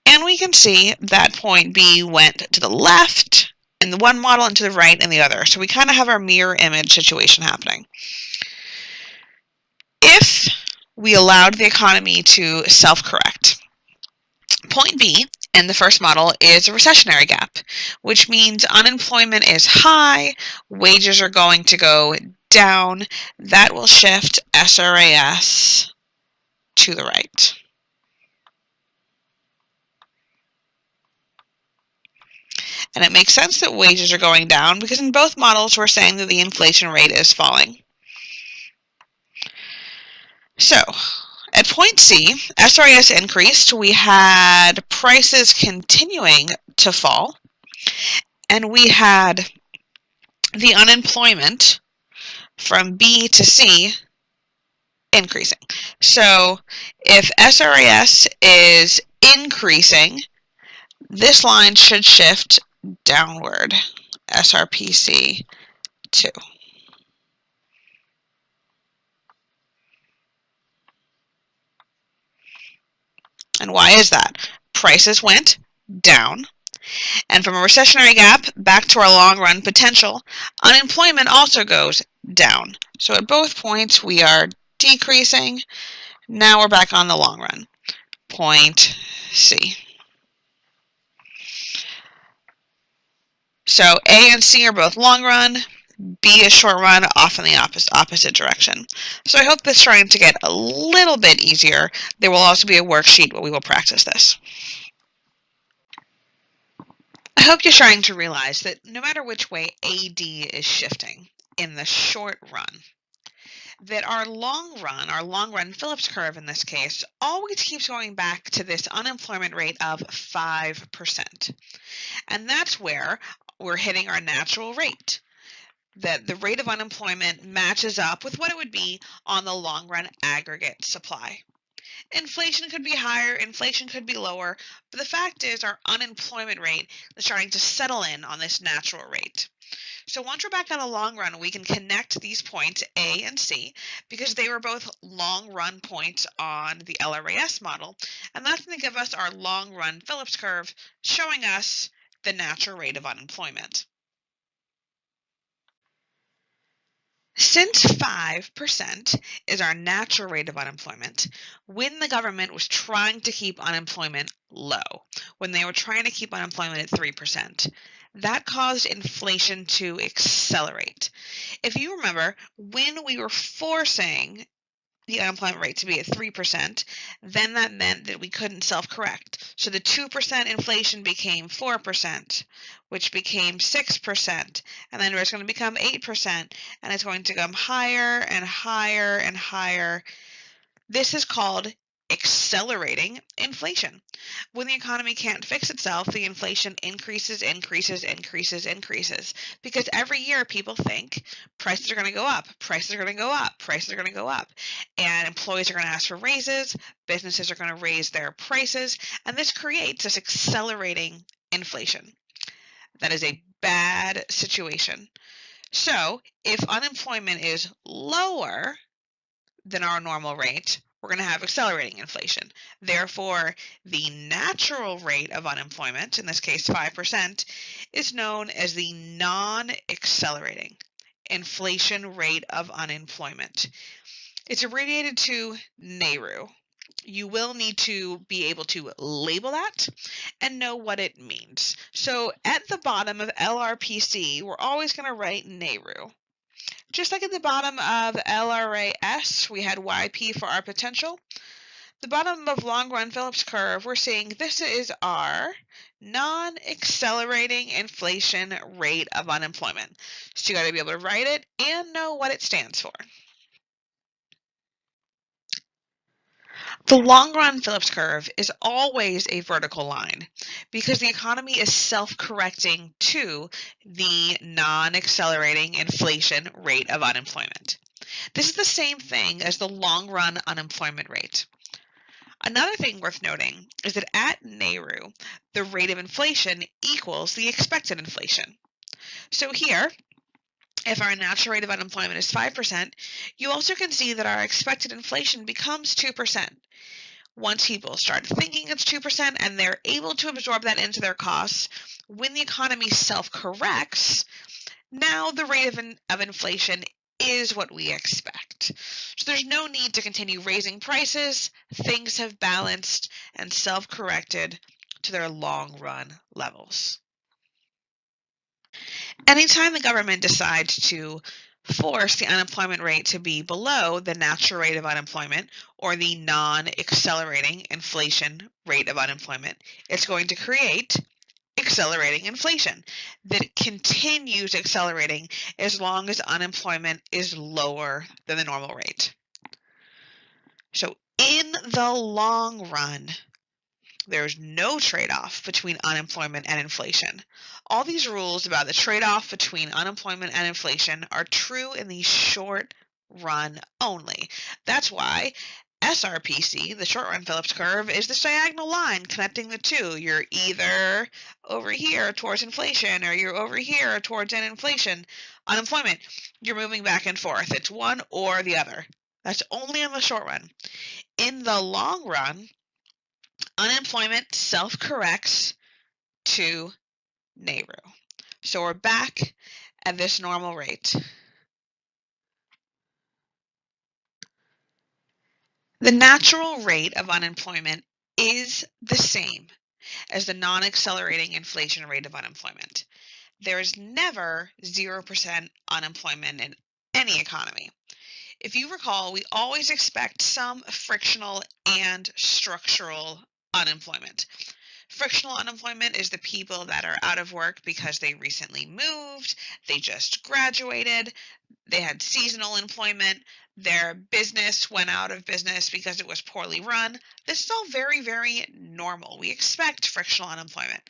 and we can see that point B went to the left in the one model and to the right in the other. So we kind of have our mirror image situation happening. If we allowed the economy to self-correct, point B in the first model is a recessionary gap, which means unemployment is high, wages are going to go down. That will shift SRAS to the right. And it makes sense that wages are going down because in both models we're saying that the inflation rate is falling. So at point C, SRAS increased. We had prices continuing to fall, and we had the unemployment from B to C increasing. So if SRAS is increasing, this line should shift downward, SRPC 2. And why is that? Prices went down, and from a recessionary gap back to our long run potential, unemployment also goes down. So at both points we are decreasing. Now we're back on the long run. Point C. So A and C are both long run. B is short run, off in the opposite direction. So I hope this is trying to get a little bit easier. There will also be a worksheet where we will practice this. I hope you're starting to realize that no matter which way AD is shifting in the short run, that our long run Phillips curve in this case, always keeps going back to this unemployment rate of 5%. And that's where we're hitting our natural rate. That the rate of unemployment matches up with what it would be on the long run aggregate supply. Inflation could be higher, inflation could be lower, but the fact is our unemployment rate is starting to settle in on this natural rate. So once we're back on the long run, we can connect these points A and C because they were both long run points on the LRAS model, and that's going to give us our long run Phillips curve showing us the natural rate of unemployment. Since 5% is our natural rate of unemployment, when the government was trying to keep unemployment low, when they were trying to keep unemployment at 3%, that caused inflation to accelerate. If you remember, when we were forcing the unemployment rate to be at 3%, then that meant that we couldn't self-correct. So the 2% inflation became 4%, which became 6%, and then it's going to become 8%, and it's going to come higher and higher and higher. This is called accelerating inflation. When the economy can't fix itself, the inflation increases, because every year people think prices are going to go up, prices are going to go up, prices are going to go up, and employees are going to ask for raises, businesses are going to raise their prices, and this creates this accelerating inflation. That is a bad situation. So if unemployment is lower than our normal rate, we're going to have accelerating inflation. Therefore, the natural rate of unemployment, in this case 5%, is known as the non-accelerating inflation rate of unemployment. It's abbreviated to NAIRU. You will need to be able to label that and know what it means. So at the bottom of LRPC, we're always going to write NAIRU. Just like at the bottom of LRAS, we had YP for our potential. The bottom of long run Phillips curve, we're seeing this is our non-accelerating inflation rate of unemployment. So you got to be able to write it and know what it stands for. The long run Phillips curve is always a vertical line because the economy is self-correcting to the non-accelerating inflation rate of unemployment. This is the same thing as the long run unemployment rate. Another thing worth noting is that at NAIRU, the rate of inflation equals the expected inflation. So here, if our natural rate of unemployment is 5%, you also can see that our expected inflation becomes 2%. Once people start thinking it's 2% and they're able to absorb that into their costs, when the economy self-corrects, now the rate of inflation is what we expect. So there's no need to continue raising prices. Things have balanced and self-corrected to their long-run levels. Anytime the government decides to force the unemployment rate to be below the natural rate of unemployment or the non-accelerating inflation rate of unemployment, it's going to create accelerating inflation that continues accelerating as long as unemployment is lower than the normal rate. So in the long run, there's no trade-off between unemployment and inflation. All these rules about the trade-off between unemployment and inflation are true in the short run only. That's why SRPC, the short run Phillips curve, is this diagonal line connecting the two. You're either over here towards inflation or you're over here towards unemployment. You're moving back and forth. It's one or the other. That's only in the short run. In the long run, unemployment self-corrects to NAIRU. So we're back at this normal rate. The natural rate of unemployment is the same as the non-accelerating inflation rate of unemployment. There is never 0% unemployment in any economy. If you recall, we always expect some frictional and structural unemployment. Frictional unemployment is the people that are out of work because they recently moved, they just graduated, they had seasonal employment, their business went out of business because it was poorly run. This is all very, very normal. We expect frictional unemployment.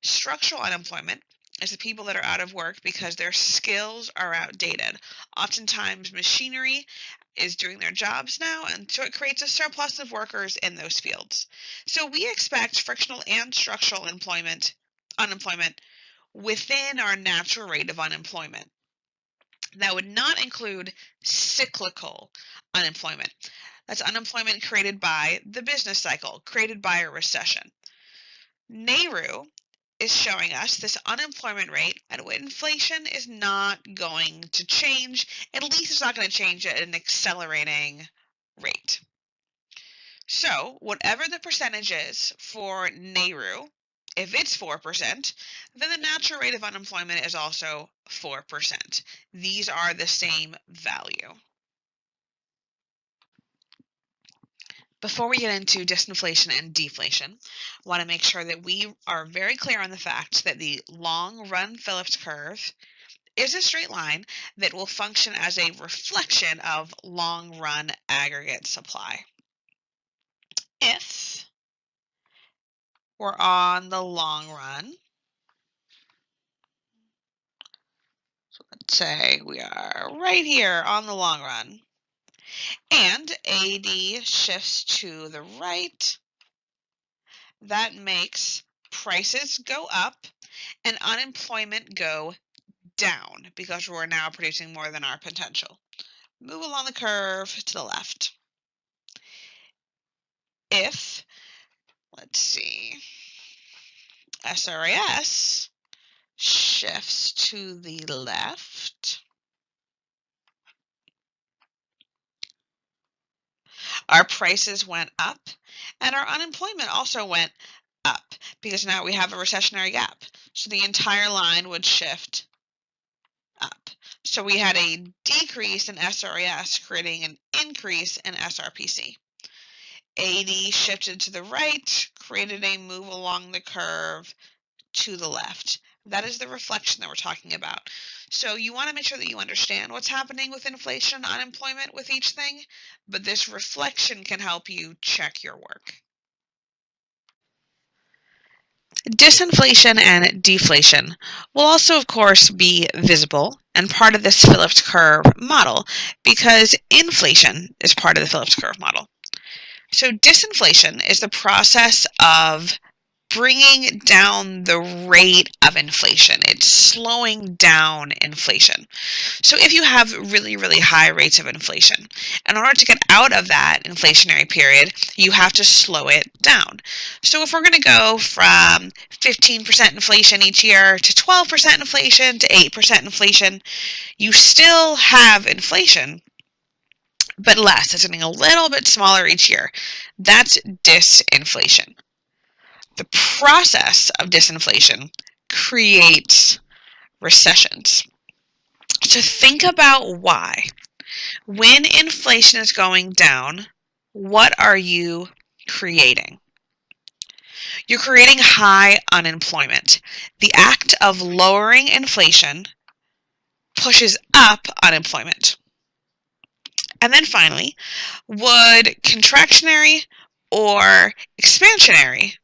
Structural unemployment is the people that are out of work because their skills are outdated. Oftentimes machinery is doing their jobs now, and so it creates a surplus of workers in those fields. So we expect frictional and structural unemployment within our natural rate of unemployment. That would not include cyclical unemployment. That's unemployment created by the business cycle, created by a recession. NAIRU is showing us this unemployment rate at which inflation is not going to change. At least it's not going to change at an accelerating rate. So whatever the percentage is for NAIRU, if it's 4%, then the natural rate of unemployment is also 4%. These are the same value. Before we get into disinflation and deflation, I want to make sure that we are very clear on the fact that the long-run Phillips curve is a straight line that will function as a reflection of long-run aggregate supply. if we're on the long run, so let's say we are right here on the long run, and AD shifts to the right, that makes prices go up and unemployment go down because we're now producing more than our potential. Move along the curve to the left. If, let's see, SRAS shifts to the left, our prices went up and our unemployment also went up because now we have a recessionary gap. So the entire line would shift up. So we had a decrease in SRAS creating an increase in SRPC. AD shifted to the right, created a move along the curve to the left. That is the reflection that we're talking about. So you want to make sure that you understand what's happening with inflation, unemployment with each thing, but this reflection can help you check your work. Disinflation and deflation will also, of course, be visible and part of this Phillips curve model because inflation is part of the Phillips curve model. So disinflation is the process of bringing down the rate of inflation. It's slowing down inflation. So if you have really, really high rates of inflation, in order to get out of that inflationary period, you have to slow it down. So if we're going to go from 15% inflation each year to 12% inflation to 8% inflation, you still have inflation, but less. It's getting a little bit smaller each year. That's disinflation. The process of disinflation creates recessions. So think about why. When inflation is going down, what are you creating? You're creating high unemployment. The act of lowering inflation pushes up unemployment. And then finally, would contractionary or expansionary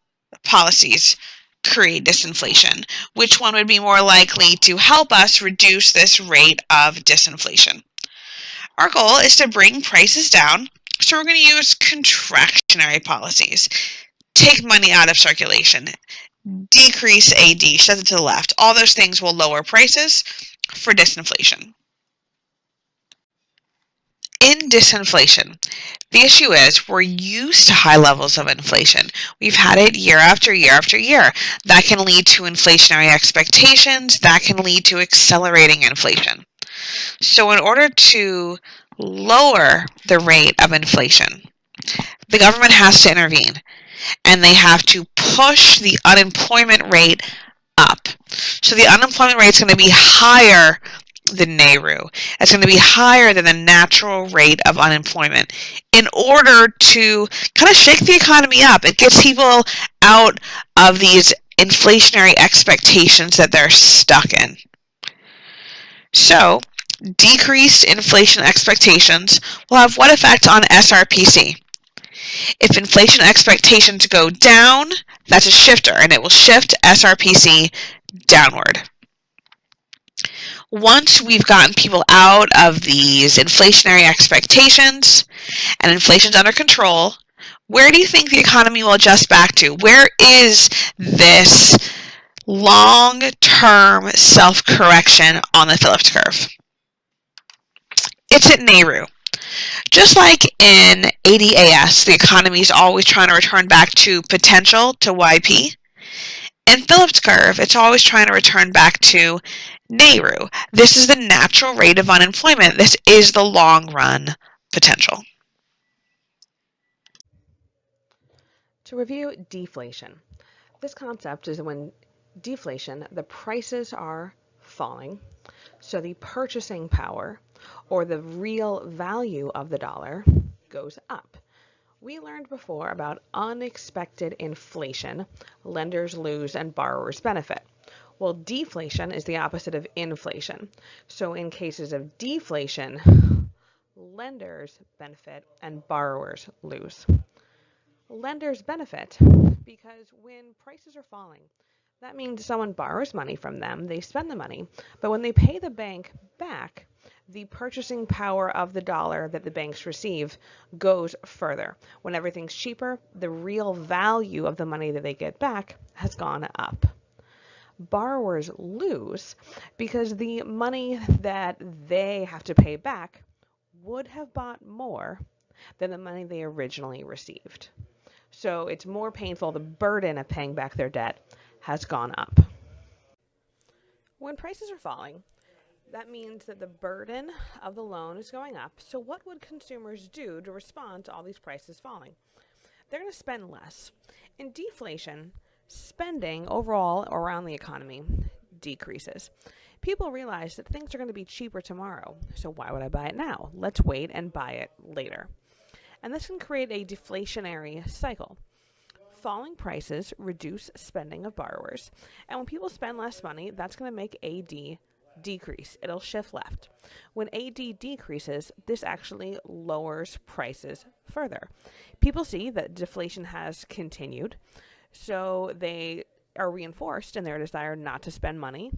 policies create disinflation? Which one would be more likely to help us reduce this rate of disinflation? Our goal is to bring prices down, so we're going to use contractionary policies. Take money out of circulation, decrease AD, shove it to the left. All those things will lower prices for disinflation. In disinflation, the issue is we're used to high levels of inflation. We've had it year after year after year. That can lead to inflationary expectations. That can lead to accelerating inflation. So in order to lower the rate of inflation, the government has to intervene, and they have to push the unemployment rate up. So the unemployment rate is going to be higher than NAIRU. It's going to be higher than the natural rate of unemployment in order to kind of shake the economy up. It gets people out of these inflationary expectations that they're stuck in. So decreased inflation expectations will have what effect on SRPC? If inflation expectations go down, that's a shifter, and it will shift SRPC downward. Once we've gotten people out of these inflationary expectations and inflation's under control, where do you think the economy will adjust back to? Where is this long-term self-correction on the Phillips curve? It's at NAIRU. Just like in ADAS, the economy is always trying to return back to potential, to YP. In Phillips curve, it's always trying to return back to NAIRU. This is the natural rate of unemployment. This is the long-run potential. To review deflation, this concept is when deflation, the prices are falling, so the purchasing power or the real value of the dollar goes up. We learned before about unexpected inflation. Lenders lose and borrowers benefit. Well, deflation is the opposite of inflation. So in cases of deflation, lenders benefit and borrowers lose. Lenders benefit because when prices are falling, that means someone borrows money from them, they spend the money, but when they pay the bank back, the purchasing power of the dollar that the banks receive goes further. When everything's cheaper, the real value of the money that they get back has gone up. Borrowers lose because the money that they have to pay back would have bought more than the money they originally received. So it's more painful. The burden of paying back their debt has gone up. When prices are falling, that means that the burden of the loan is going up. So what would consumers do to respond to all these prices falling? They're going to spend less. In deflation, spending overall around the economy decreases. People realize that things are going to be cheaper tomorrow, so why would I buy it now? Let's wait and buy it later. And this can create a deflationary cycle. Falling prices reduce spending of borrowers, and when people spend less money, that's going to make AD decrease. It'll shift left. When AD decreases, this actually lowers prices further. People see that deflation has continued, so they are reinforced in their desire not to spend money.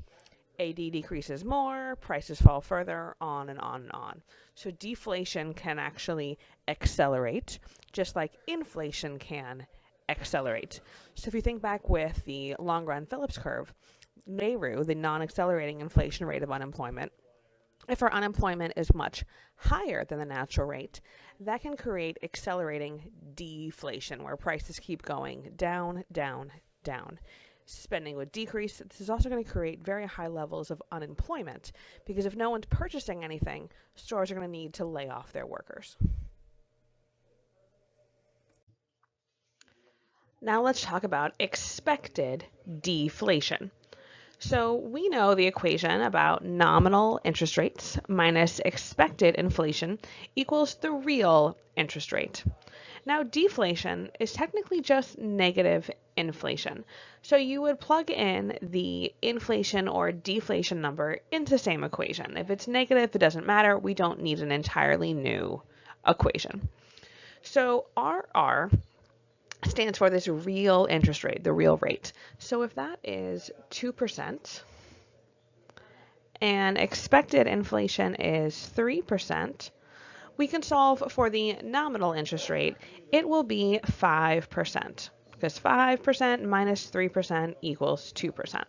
AD decreases more, prices fall further, on and on and on. So deflation can actually accelerate, just like inflation can accelerate. So if you think back with the long-run Phillips curve, NAIRU, the non-accelerating inflation rate of unemployment, if our unemployment is much higher than the natural rate, that can create accelerating deflation, where prices keep going down, down, down. Spending would decrease. This is also going to create very high levels of unemployment, because if no one's purchasing anything, stores are going to need to lay off their workers. Now let's talk about expected deflation. So we know the equation about nominal interest rates minus expected inflation equals the real interest rate. Now deflation is technically just negative inflation. So you would plug in the inflation or deflation number into the same equation. If it's negative, it doesn't matter. We don't need an entirely new equation. So RR stands for this real interest rate, the real rate. So if that is 2% and expected inflation is 3%, we can solve for the nominal interest rate. It will be 5%, because 5% minus 3% equals 2%.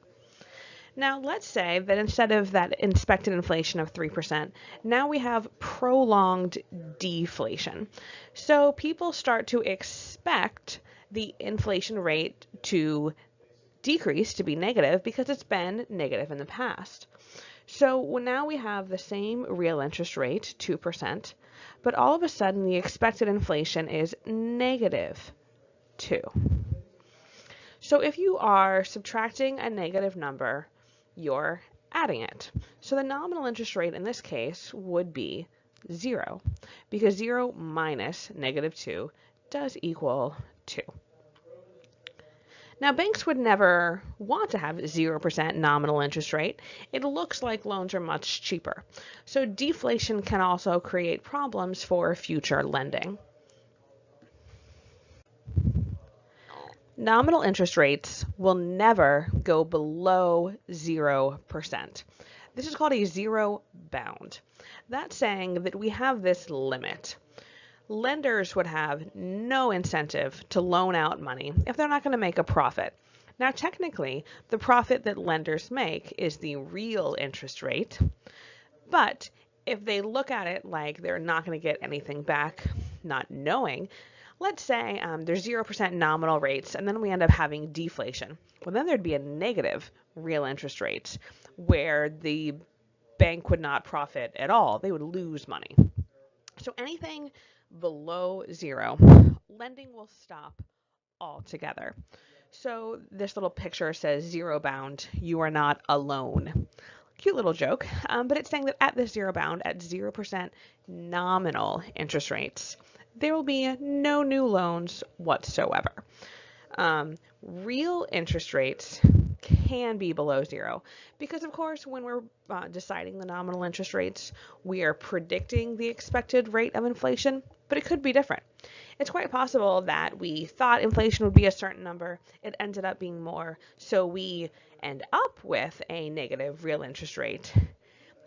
Now let's say that instead of that expected inflation of 3%, now we have prolonged deflation. So people start to expect the inflation rate to decrease, to be negative, because it's been negative in the past. So now we have the same real interest rate, 2%, but all of a sudden the expected inflation is negative 2. So if you are subtracting a negative number, you're adding it. So the nominal interest rate in this case would be 0, because 0 minus negative 2 does equal 2. Now, banks would never want to have 0% nominal interest rate. It looks like loans are much cheaper. So deflation can also create problems for future lending. Nominal interest rates will never go below 0%. This is called a zero bound. That's saying that we have this limit. Lenders would have no incentive to loan out money if they're not going to make a profit. Now, technically, the profit that lenders make is the real interest rate, but if they look at it like they're not going to get anything back, not knowing, let's say there's 0% nominal rates, and then we end up having deflation. Well, then there'd be a negative real interest rates, where the bank would not profit at all. They would lose money. So anything below 0, lending will stop altogether. So this little picture says zero bound, you are not alone. Cute little joke, but it's saying that at this zero bound, at 0% nominal interest rates, there will be no new loans whatsoever. Real interest rates can be below 0 because, of course, when we're deciding the nominal interest rates, we are predicting the expected rate of inflation. but it could be different. It's quite possible that we thought inflation would be a certain number. It ended up being more. So we end up with a negative real interest rate.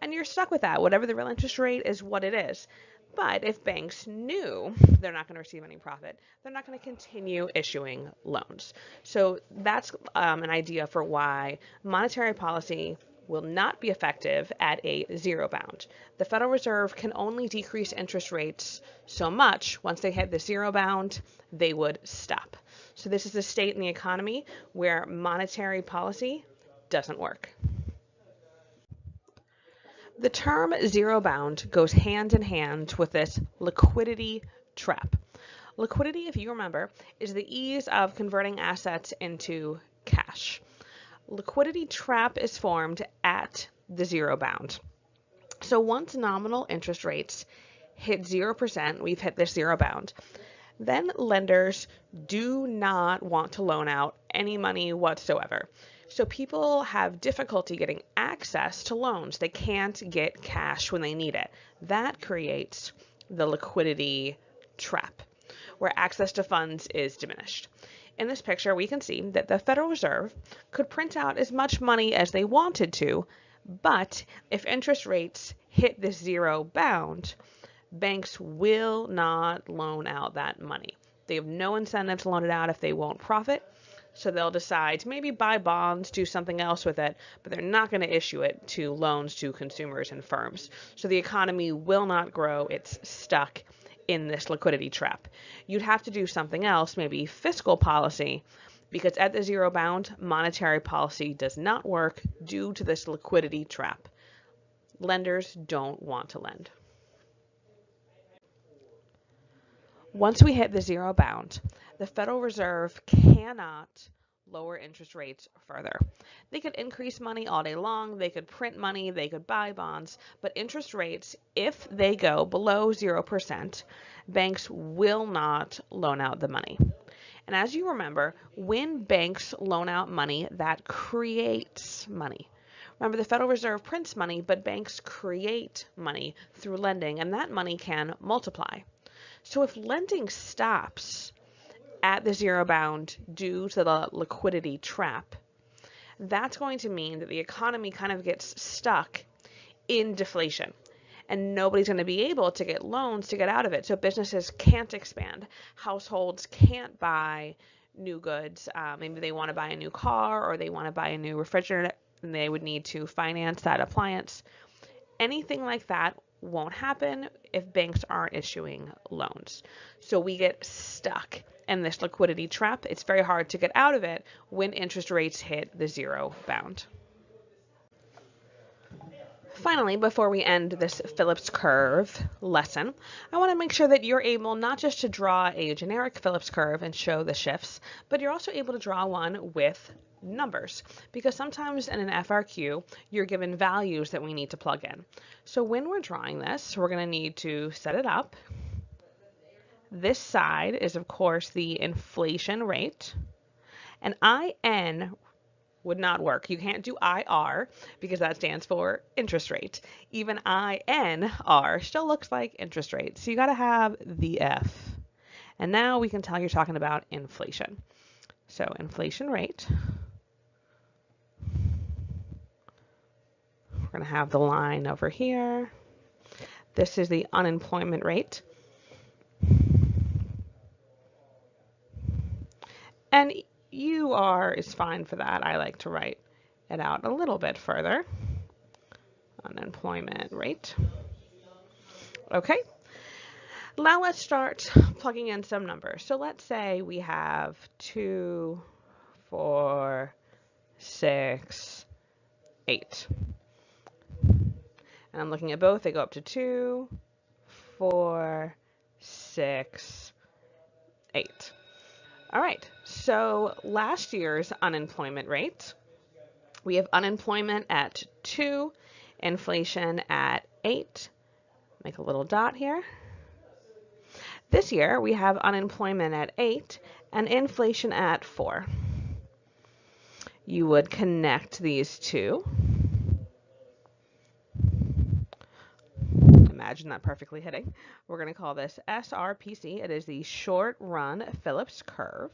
And you're stuck with that. Whatever the real interest rate is what it is. But if banks knew they're not going to receive any profit, they're not going to continue issuing loans. So that's an idea for why monetary policy will not be effective at a zero bound. The Federal Reserve can only decrease interest rates so much. Once they hit the zero bound, they would stop. So this is a state in the economy where monetary policy doesn't work. The term zero bound goes hand in hand with this liquidity trap. Liquidity, if you remember, is the ease of converting assets into cash. Liquidity trap is formed at the zero bound. So once nominal interest rates hit 0%, we've hit this zero bound, then lenders do not want to loan out any money whatsoever. So people have difficulty getting access to loans. They can't get cash when they need it. That creates the liquidity trap, where access to funds is diminished. In this picture, we can see that the Federal Reserve could print out as much money as they wanted to, but if interest rates hit this zero bound, banks will not loan out that money. They have no incentive to loan it out if they won't profit. So they'll decide to maybe buy bonds, do something else with it, but they're not going to issue it to loans to consumers and firms. So the economy will not grow. It's stuck in this liquidity trap. You'd have to do something else, maybe fiscal policy, because at the zero bound, monetary policy does not work due to this liquidity trap. Lenders don't want to lend. Once we hit the zero bound, the Federal Reserve cannot lower interest rates further. They could increase money all day long, they could print money, they could buy bonds, but interest rates, if they go below 0%, banks will not loan out the money. And as you remember, when banks loan out money, that creates money. Remember, the Federal Reserve prints money, but banks create money through lending, and that money can multiply. So if lending stops at the zero bound due to the liquidity trap, that's going to mean that the economy kind of gets stuck in deflation, and nobody's going to be able to get loans to get out of it. So businesses can't expand. Households can't buy new goods. Maybe they want to buy a new car or they want to buy a new refrigerator, and they would need to finance that appliance. Anything like that won't happen if banks aren't issuing loans. So we get stuck in this liquidity trap. It's very hard to get out of it when interest rates hit the zero bound. Finally, before we end this Phillips curve lesson, I want to make sure that you're able not just to draw a generic Phillips curve and show the shifts, but you're also able to draw one with numbers, because sometimes in an FRQ you're given values that we need to plug in. So when we're drawing this, we're going to need to set it up. This side is, of course, the inflation rate, and IN would not work. You can't do IR because that stands for interest rate. Even INR still looks like interest rate. So you got to have the F. And now we can tell you're talking about inflation. So inflation rate. We're going to have the line over here. This is the unemployment rate. And UR is fine for that. I like to write it out a little bit further. Unemployment rate. Okay. Now let's start plugging in some numbers. So let's say we have 2, 4, 6, 8. And I'm looking at both. They go up to 2, 4, 6, 8. All right, so last year's unemployment rate, we have unemployment at 2, inflation at 8. Make a little dot here. This year, we have unemployment at 8 and inflation at 4. You would connect these two. imagine that perfectly hitting. We're going to call this SRPC. It is the short run Phillips curve.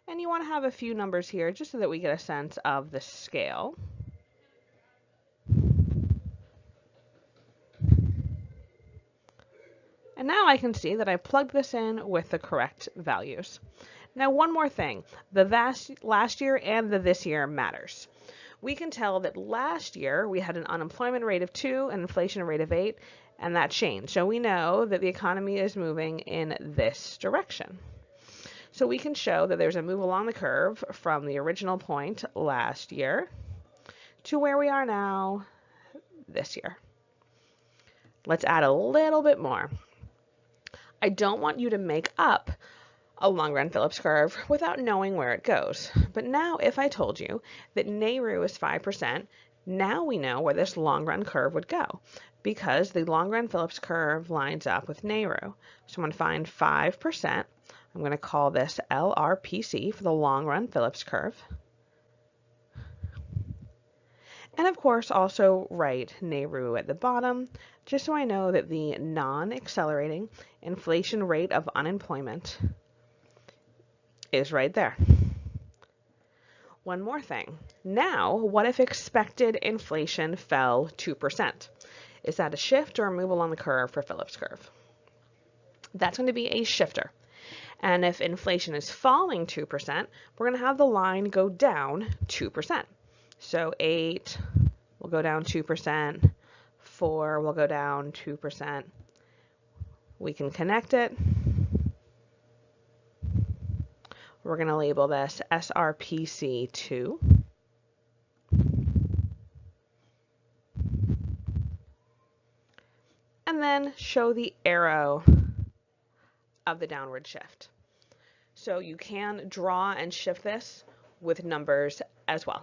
And you want to have a few numbers here just so that we get a sense of the scale. And now I can see that I plugged this in with the correct values. Now one more thing, the last year and the this year matters. We can tell that last year we had an unemployment rate of 2, an inflation rate of 8, and that changed. So we know that the economy is moving in this direction. So we can show that there's a move along the curve from the original point last year to where we are now this year. Let's add a little bit more. I don't want you to make up a long-run Phillips curve without knowing where it goes. But now if I told you that NAIRU is 5%, now we know where this long-run curve would go because the long-run Phillips curve lines up with NAIRU. So I'm going to find 5%. I'm going to call this LRPC for the long-run Phillips curve. And of course also write NAIRU at the bottom, just so I know that the non-accelerating inflation rate of unemployment is right there. One more thing. Now, what if expected inflation fell 2%? Is that a shift or a move along the curve for Phillips curve? That's going to be a shifter. And if inflation is falling 2%, we're going to have the line go down 2%. So 8 will go down 2%, 4 will go down 2%. We can connect it. We're going to label this SRPC2. And then show the arrow of the downward shift. So you can draw and shift this with numbers as well.